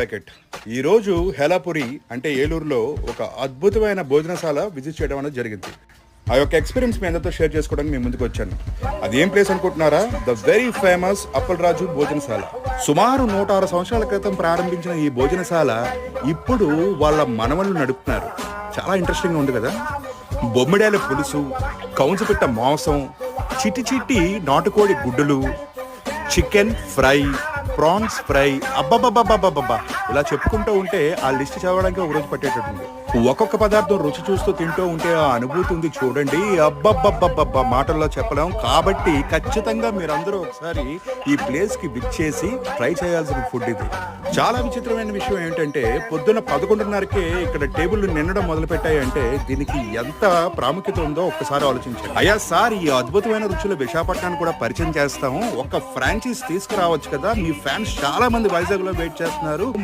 Packet ఈరోజు హేలాపురి అంటే ఏలూరులో ఒక అద్భుతమైన భోజనశాల విజిట్ చేయడం అనేది జరిగింది. ఆ యొక్క ఎక్స్పీరియన్స్ మీ అందరితో షేర్ చేసుకోవడానికి మేము ముందుకు వచ్చాను. అది ఏం ప్లేస్ అనుకుంటున్నారా? ద వెరీ ఫేమస్ అప్పలరాజు భోజనశాల. సుమారు 106 సంవత్సరాల క్రితం ప్రారంభించిన ఈ భోజనశాల ఇప్పుడు వాళ్ళ మనవళ్ళు నడుపుతున్నారు. చాలా ఇంట్రెస్టింగ్గా ఉంది కదా. బొమ్మిడాల పులుసు, కౌంజపిట్ట మాంసం, చిట్టి చిట్టి నాటుకోడి గుడ్డులు, చికెన్ ఫ్రై, ప్రాన్స్ ఫ్రై, అబ్బబ్బబ్బబ్బబ్బబ్బా ఇలా చెప్పుకుంటూ ఉంటే ఆ లిస్ట్ చదవడానికి ఒక రోజు పట్టేటట్టుంది. ఒక్కొక్క పదార్థం రుచి చూస్తూ తింటూ ఉంటే ఆ అనుభూతి ఉంది చూడండి, అబ్బబ్బబ్బబ్బబ్బా మాటల్లో చెప్పలేం. కాబట్టి ఖచ్చితంగా మీరందరూ ఒకసారి ఈ ప్లేస్ కి విచ్చేసి ట్రై చేయాల్సిన ఫుడ్ ఇది. చాలా విచిత్రమైన విషయం ఏంటంటే పొద్దున్న 11:30కే ఇక్కడ టేబుల్ నిండడం మొదలు పెట్టాయంటే దీనికి ఎంత ప్రాముఖ్యత ఉందో ఒక్కసారి ఆలోచించండి. అయ్యా సార్, ఈ అద్భుతమైన రుచులు విశాఖపట్నాన్ని కూడా పరిచయం చేస్తాము, ఒక ఫ్రాంచైజ్ తీసుకురావచ్చు కదా, మీ ఫ్యాన్స్ చాలా మంది వైజాగ్ లో వెయిట్ చేస్తున్నారు.